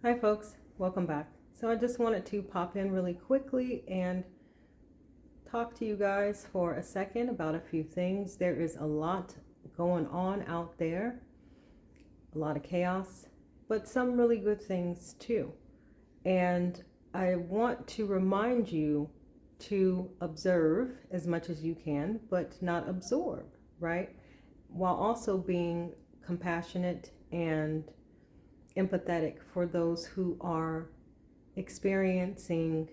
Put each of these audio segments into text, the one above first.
Hi folks, welcome back. So I just wanted to pop in really quickly and talk to you guys for a second about a few things. There is a lot going on out there, a lot of chaos, but some really good things too. And I want to remind you to observe as much as you can, but not absorb, right? While also being compassionate and empathetic for those who are experiencing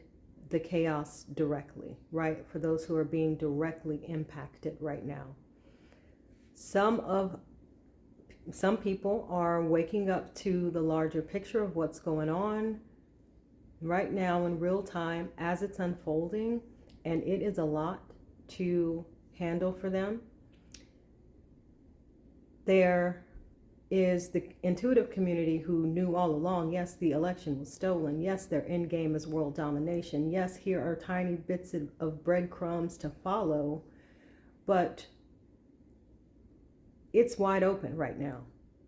the chaos directly, right? For those who are being directly impacted right now. Some people are waking up to the larger picture of what's going on right now in real time as it's unfolding, and it is a lot to handle for them. There is the intuitive community who knew all along, yes, the election was stolen. Yes, their end game is world domination. Yes, here are tiny bits of breadcrumbs to follow, but it's wide open right now.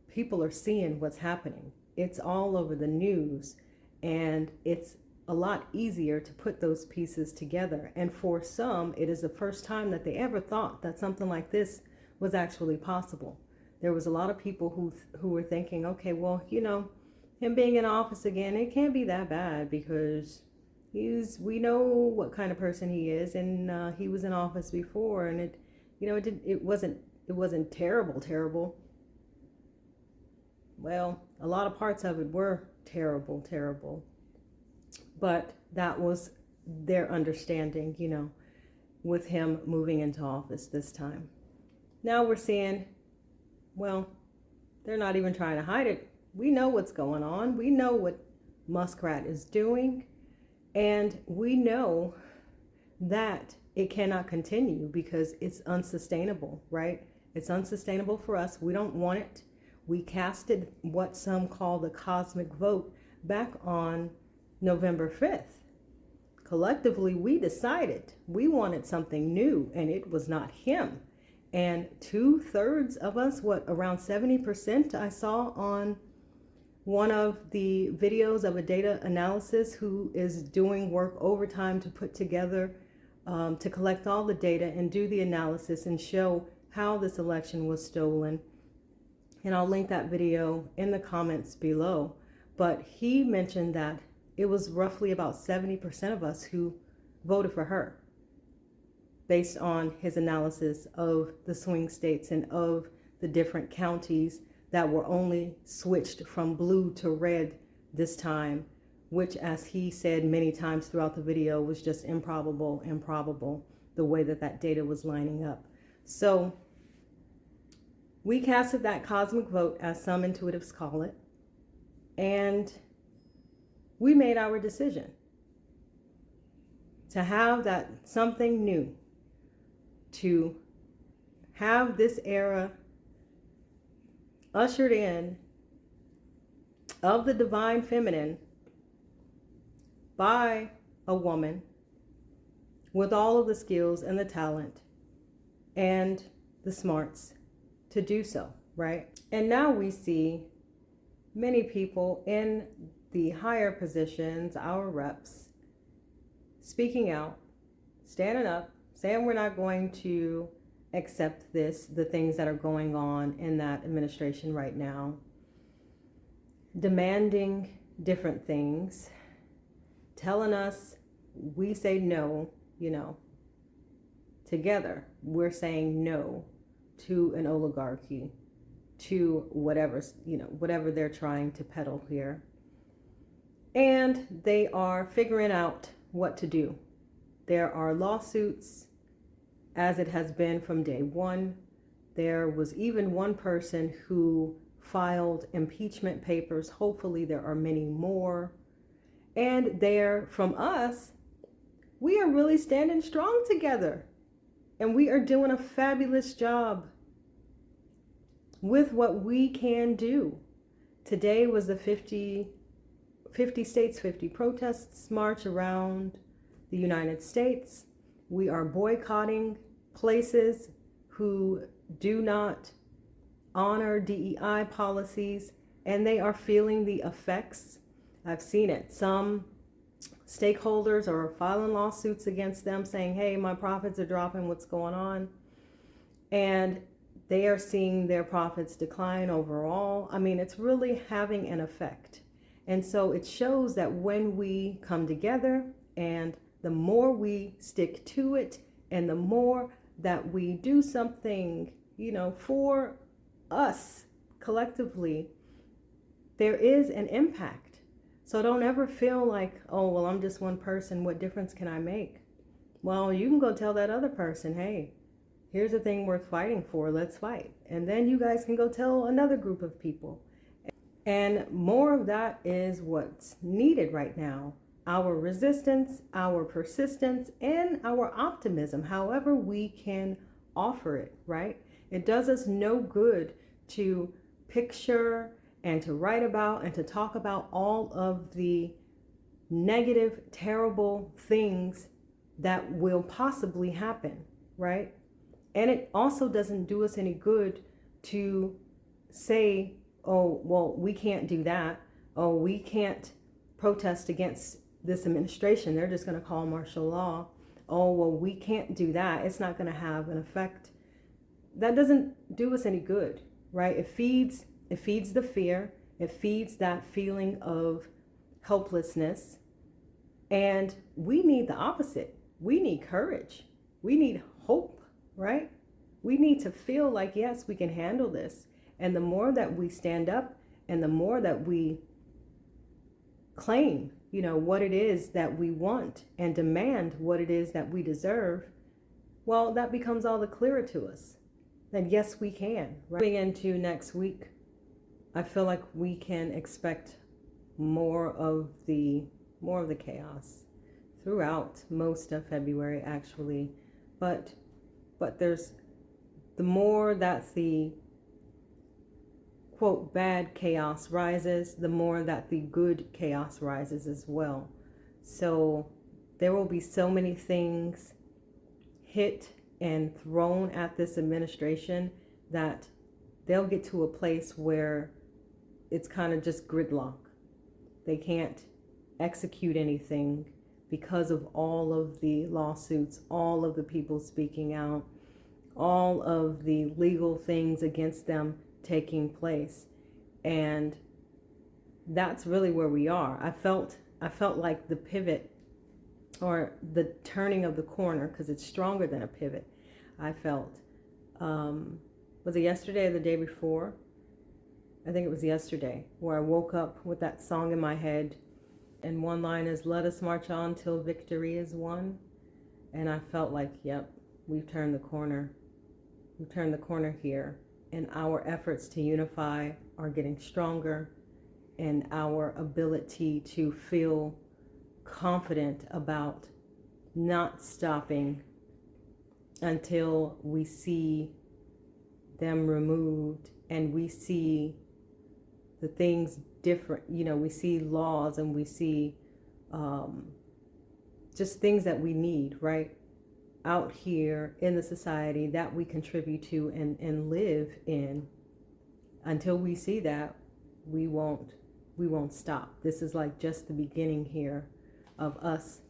People are seeing what's happening. It's all over the news, and it's a lot easier to put those pieces together. And for some, it is the first time that they ever thought that something like this was actually possible. There was a lot of people who were thinking, okay, well, him being in office again, it can't be that bad because we know what kind of person he is, and he was in office before, and it wasn't terrible. Well, a lot of parts of it were terrible, but that was their understanding, with him moving into office this time. Now we're seeing, well, they're not even trying to hide it. We know what's going on. We know what Muskrat is doing. And we know that it cannot continue because it's unsustainable, right? It's unsustainable for us. We don't want it. We casted what some call the cosmic vote back on November 5th. Collectively, we decided we wanted something new, and it was not him. And 2/3 of us, around 70%, I saw on one of the videos of a data analysis who is doing work overtime to put together, to collect all the data and do the analysis and show how this election was stolen. And I'll link that video in the comments below. But he mentioned that it was roughly about 70% of us who voted for her, based on his analysis of the swing states and of the different counties that were only switched from blue to red this time, which, as he said many times throughout the video, was just improbable, the way that data was lining up. So we casted that cosmic vote, as some intuitives call it, and we made our decision to have that something new, to have this era ushered in of the divine feminine by a woman with all of the skills and the talent and the smarts to do so, right? And now we see many people in the higher positions, our reps, speaking out, standing up, saying we're not going to accept the things that are going on in that administration right now, demanding different things, telling us we say no, together we're saying no to an oligarchy, to whatever they're trying to peddle here. And they are figuring out what to do. There are lawsuits, as it has been from day one. There was even one person who filed impeachment papers. Hopefully there are many more. And there, from us, we are really standing strong together. And we are doing a fabulous job with what we can do. Today was the 50 states, 50 protests march around the United States. We are boycotting places who do not honor DEI policies, and they are feeling the effects I've seen it. Some stakeholders are filing lawsuits against them saying, hey, my profits are dropping, what's going on? And they are seeing their profits decline overall. I mean, it's really having an effect. And so it shows that when we come together, and the more we stick to it, and the more that we do something, for us collectively, there is an impact. So don't ever feel like, oh, well, I'm just one person. What difference can I make? Well, you can go tell that other person, hey, here's a thing worth fighting for. Let's fight. And then you guys can go tell another group of people. And more of that is what's needed right now. Our resistance, our persistence, and our optimism, however we can offer it, right? It does us no good to picture and to write about and to talk about all of the negative, terrible things that will possibly happen, right? And it also doesn't do us any good to say, oh, well, we can't do that. Oh, we can't protest against this administration. They're just going to call martial law. Oh, well, we can't do that. It's not going to have an effect. That doesn't do us any good, right? It feeds the fear. It feeds that feeling of helplessness. And we need the opposite. We need courage. We need hope, right? We need to feel like, yes, we can handle this. And the more that we stand up and the more that we claim, what it is that we want and demand what it is that we deserve, well, that becomes all the clearer to us. That yes, we can. Right? Moving into next week, I feel like we can expect more of the chaos throughout most of February, actually. But there's the more that the quote bad chaos rises, the more that the good chaos rises as well. So there will be so many things hit and thrown at this administration that they'll get to a place where it's kind of just gridlock. They can't execute anything because of all of the lawsuits, all of the people speaking out, all of the legal things against them taking place. And that's really where we are. I felt like the pivot, or the turning of the corner, because it's stronger than a pivot. I felt, was it yesterday or the day before? I think it was yesterday, where I woke up with that song in my head, and one line is, let us march on till victory is won. And I felt like, yep, we've turned the corner. We've turned the corner here. And our efforts to unify are getting stronger, and our ability to feel confident about not stopping until we see them removed and we see the things different. We see laws and we see just things that we need, right? Out here in the society that we contribute to and live in. Until we see that, we won't stop. This is like just the beginning here of us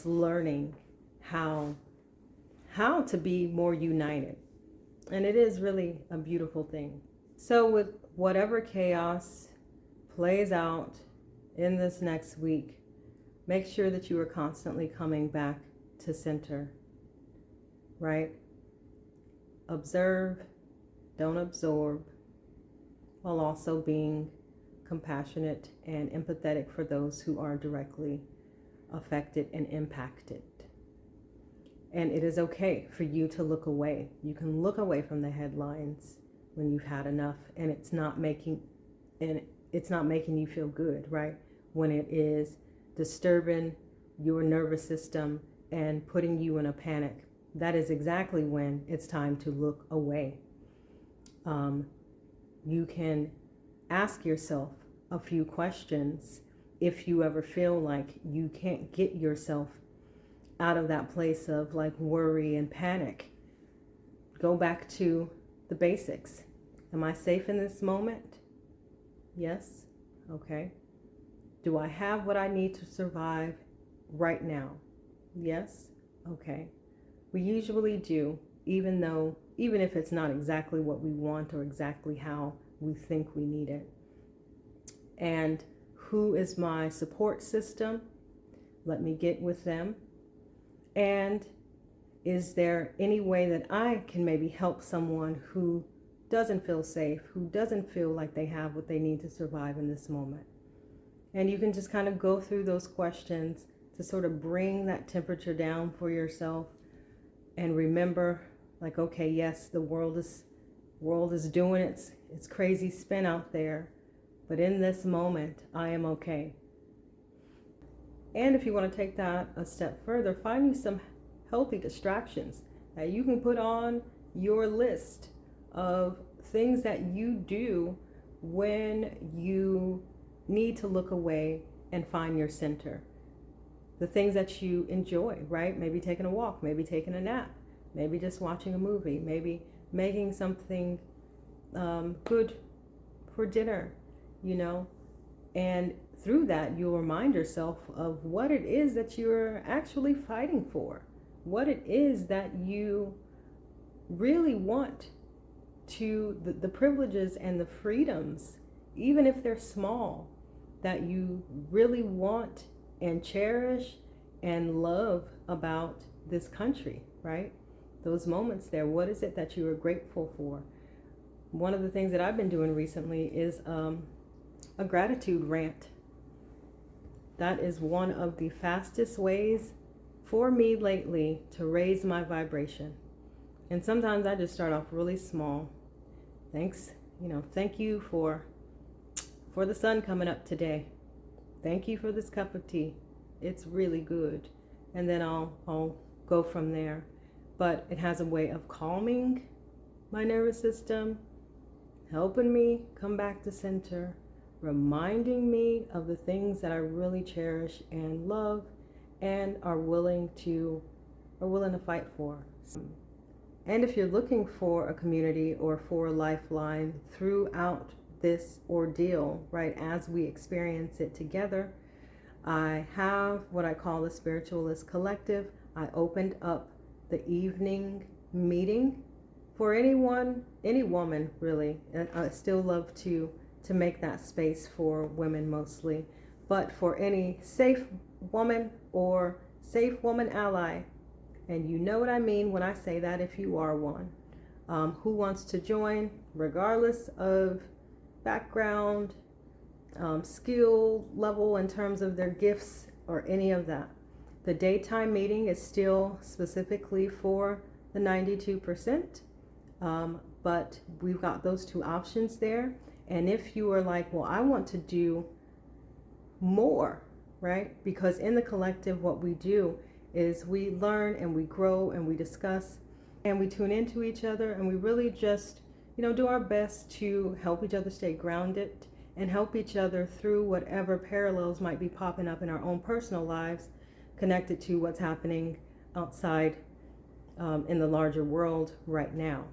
learning how to be more united. And it is really a beautiful thing. So with whatever chaos plays out in this next week, make sure that you are constantly coming back to center, right? Observe, don't absorb, while also being compassionate and empathetic for those who are directly affected and impacted. And it is okay for you to look away. You can look away from the headlines when you've had enough, and it's not making you feel good, right? When it is disturbing your nervous system and putting you in a panic, that is exactly when it's time to look away. You can ask yourself a few questions if you ever feel like you can't get yourself out of that place of like worry and panic. Go back to the basics. Am I safe in this moment? Yes. Okay. Do I have what I need to survive right now? Yes? Okay. We usually do, even if it's not exactly what we want or exactly how we think we need it. And who is my support system? Let me get with them. And is there any way that I can maybe help someone who doesn't feel safe, who doesn't feel like they have what they need to survive in this moment? And you can just kind of go through those questions to sort of bring that temperature down for yourself and remember, like, okay, yes, the world is doing its crazy spin out there, but in this moment, I am okay. And if you want to take that a step further, find you some healthy distractions that you can put on your list of things that you do when you need to look away and find your center. The things that you enjoy, right? Maybe taking a walk, maybe taking a nap, maybe just watching a movie, maybe making something good for dinner, and through that you'll remind yourself of what it is that you're actually fighting for, what it is that you really want, to the privileges and the freedoms, even if they're small, that you really want and cherish and love about this country, right? Those moments there, what is it that you are grateful for? One of the things that I've been doing recently is a gratitude rant. That is one of the fastest ways for me lately to raise my vibration. And sometimes I just start off really small. Thank you for the sun coming up today. Thank you for this cup of tea. It's really good. And then I'll go from there. But it has a way of calming my nervous system, helping me come back to center, reminding me of the things that I really cherish and love and are willing to fight for. And if you're looking for a community or for a lifeline throughout this ordeal, right, as we experience it together, I have what I call the Spiritualist Collective. I opened up the evening meeting for anyone, any woman really. I still love to make that space for women mostly, but for any safe woman or safe woman ally, and you know what I mean when I say that if you are one, who wants to join regardless of background, skill level in terms of their gifts or any of that. The daytime meeting is still specifically for the 92%, but we've got those two options there. And if you are like, well, I want to do more, right? Because in the collective, what we do is we learn and we grow and we discuss and we tune into each other, and we really just, do our best to help each other stay grounded and help each other through whatever parallels might be popping up in our own personal lives connected to what's happening outside in the larger world right now.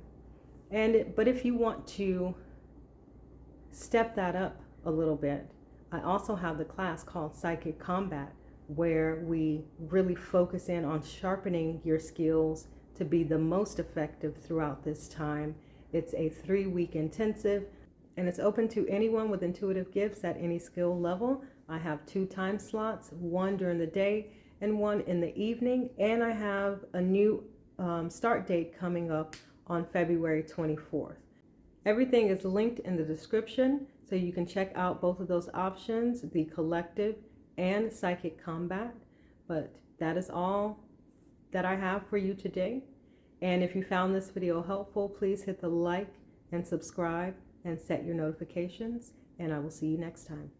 But if you want to step that up a little bit, I also have the class called Psychic Combat, where we really focus in on sharpening your skills to be the most effective throughout this time. It's a 3-week intensive, and it's open to anyone with intuitive gifts at any skill level. I have 2 time slots, one during the day and one in the evening, and I have a new start date coming up on February 24th. Everything is linked in the description, so you can check out both of those options, the collective and Psychic Combat. But that is all that I have for you today. And if you found this video helpful, please hit the like and subscribe and set your notifications, and I will see you next time.